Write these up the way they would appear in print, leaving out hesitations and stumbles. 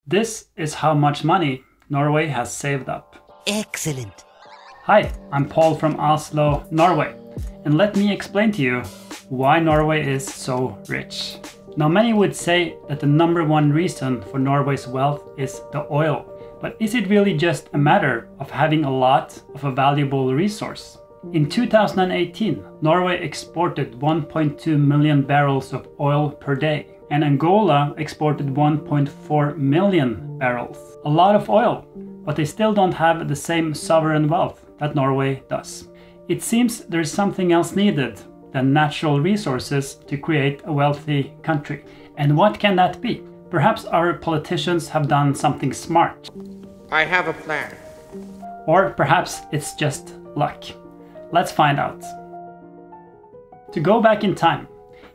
This is how much money Norway has saved up. Excellent. Hi, I'm Paul from Oslo, Norway, and let me explain to you why Norway is so rich. Now, many would say that the number one reason for Norway's wealth is the oil. But is it really just a matter of having a lot of a valuable resource? In 2018, Norway exported 1.2 million barrels of oil per day, and Angola exported 1.4 million barrels. A lot of oil, but they still don't have the same sovereign wealth that Norway does. It seems there's something else needed than natural resources to create a wealthy country. And what can that be? Perhaps our politicians have done something smart. I have a plan. Or perhaps it's just luck. Let's find out. To go back in time,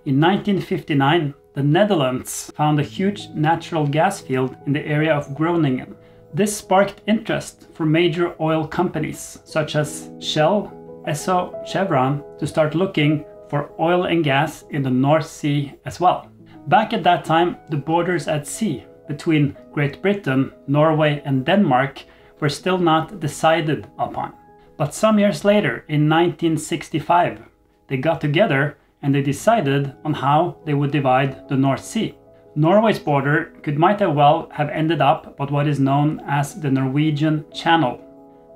in 1959, the Netherlands found a huge natural gas field in the area of Groningen. This sparked interest for major oil companies such as Shell, Esso, Chevron to start looking for oil and gas in the North Sea as well. Back at that time, the borders at sea between Great Britain, Norway and Denmark were still not decided upon. But some years later, in 1965, they got together and they decided on how they would divide the North Sea. Norway's border might well have ended up at what is known as the Norwegian Channel.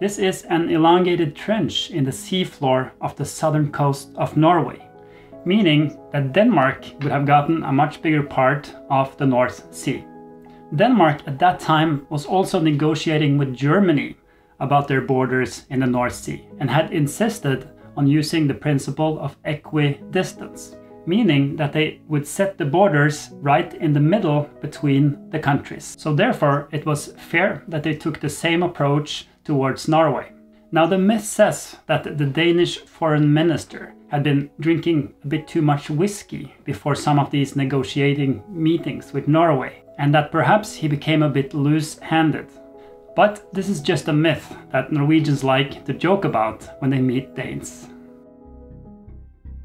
This is an elongated trench in the seafloor of the southern coast of Norway, meaning that Denmark would have gotten a much bigger part of the North Sea. Denmark at that time was also negotiating with Germany about their borders in the North Sea and had insisted on using the principle of equidistance, meaning that they would set the borders right in the middle between the countries. So therefore, it was fair that they took the same approach towards Norway. Now, the myth says that the Danish foreign minister had been drinking a bit too much whiskey before some of these negotiating meetings with Norway, and that perhaps he became a bit loose-handed. But this is just a myth that Norwegians like to joke about when they meet Danes.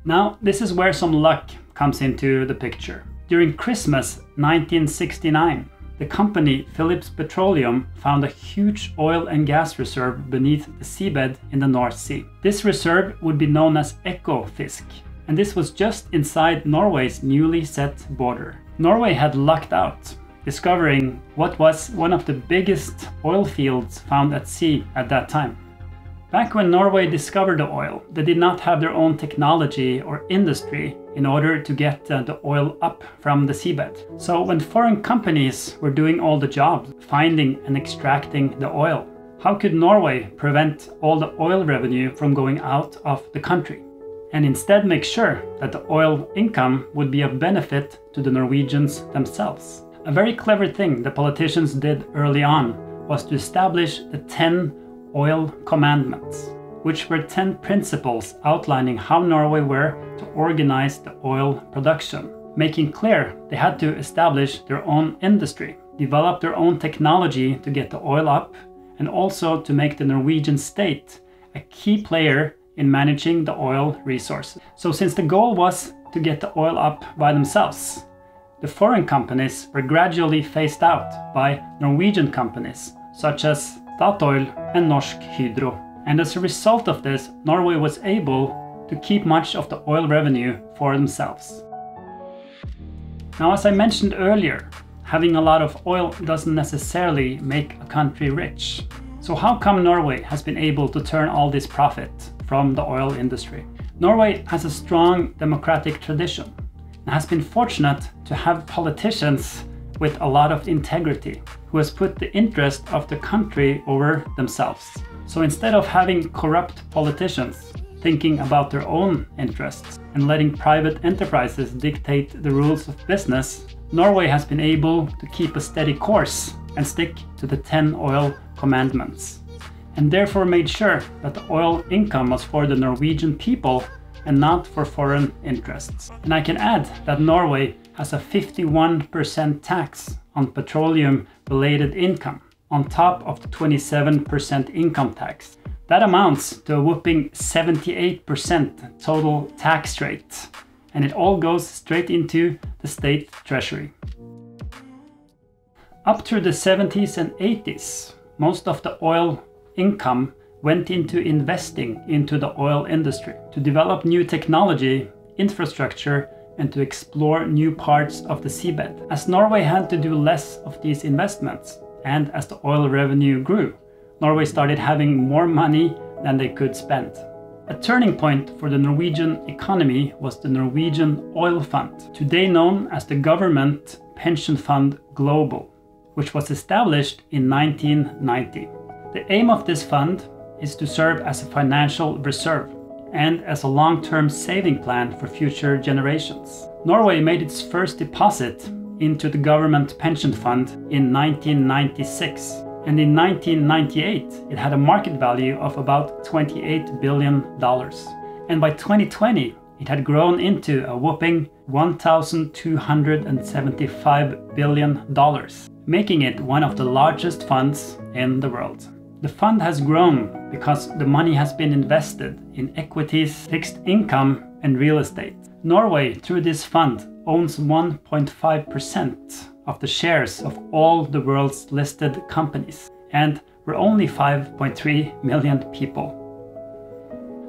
Now, this is where some luck comes into the picture. During Christmas 1969, the company Phillips Petroleum found a huge oil and gas reserve beneath the seabed in the North Sea. This reserve would be known as Ekofisk, and this was just inside Norway's newly set border. Norway had lucked out, discovering what was one of the biggest oil fields found at sea at that time. Back when Norway discovered the oil, they did not have their own technology or industry in order to get the oil up from the seabed. So when foreign companies were doing all the jobs, finding and extracting the oil, how could Norway prevent all the oil revenue from going out of the country? And instead make sure that the oil income would be of benefit to the Norwegians themselves. A very clever thing the politicians did early on was to establish the 10 oil commandments, which were 10 principles outlining how Norway were to organize the oil production, making clear they had to establish their own industry, develop their own technology to get the oil up, and also to make the Norwegian state a key player in managing the oil resources. So since the goal was to get the oil up by themselves, the foreign companies were gradually phased out by Norwegian companies such as Statoil and Norsk Hydro. And as a result of this, Norway was able to keep much of the oil revenue for themselves. Now, as I mentioned earlier, having a lot of oil doesn't necessarily make a country rich. So how come Norway has been able to turn all this profit from the oil industry? Norway has a strong democratic tradition and has been fortunate to have politicians with a lot of integrity who has put the interest of the country over themselves. So instead of having corrupt politicians thinking about their own interests and letting private enterprises dictate the rules of business, Norway has been able to keep a steady course and stick to the 10 oil commandments, and therefore made sure that the oil income was for the Norwegian people and not for foreign interests. And I can add that Norway has a 51% tax on petroleum-related income, on top of the 27% income tax. That amounts to a whopping 78% total tax rate, and it all goes straight into the state treasury. Up through the 70s and 80s, most of the oil income went into investing into the oil industry to develop new technology, infrastructure, and to explore new parts of the seabed. As Norway had to do less of these investments, and as the oil revenue grew, Norway started having more money than they could spend. A turning point for the Norwegian economy was the Norwegian Oil Fund, today known as the Government Pension Fund Global, which was established in 1990. The aim of this fund is to serve as a financial reserve and as a long-term saving plan for future generations. Norway made its first deposit into the government pension fund in 1996, and in 1998 it had a market value of about $28 billion. And by 2020 it had grown into a whopping $1,275 billion, making it one of the largest funds in the world. The fund has grown because the money has been invested in equities, fixed income, and real estate. Norway, through this fund, owns 1.5% of the shares of all the world's listed companies, and we're only 5.3 million people.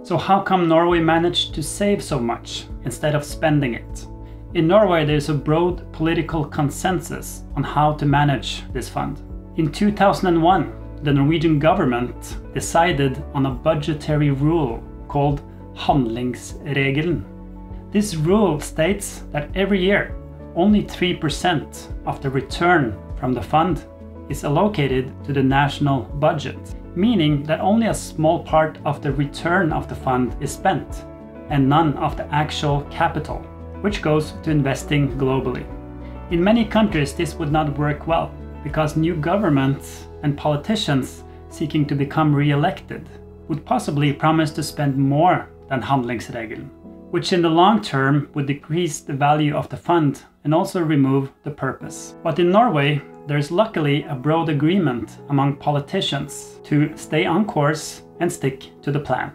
So how come Norway managed to save so much instead of spending it? In Norway, there's a broad political consensus on how to manage this fund. In 2001, the Norwegian government decided on a budgetary rule called handlingsregelen. This rule states that every year, only 3% of the return from the fund is allocated to the national budget, meaning that only a small part of the return of the fund is spent, and none of the actual capital, which goes to investing globally. In many countries, this would not work well, because new governments and politicians seeking to become re-elected would possibly promise to spend more than handlingsregelen, which in the long term would decrease the value of the fund and also remove the purpose. But in Norway, there's luckily a broad agreement among politicians to stay on course and stick to the plan.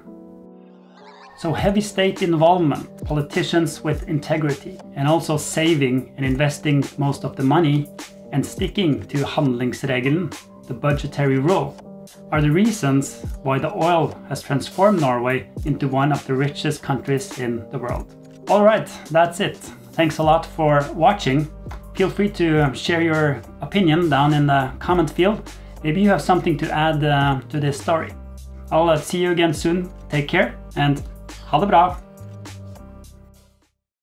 So heavy state involvement, politicians with integrity, and also saving and investing most of the money and sticking to handlingsregelen, the budgetary rule, are the reasons why the oil has transformed Norway into one of the richest countries in the world. Alright, that's it. Thanks a lot for watching. Feel free to share your opinion down in the comment field. Maybe you have something to add to this story. I'll see you again soon. Take care and ha det bra!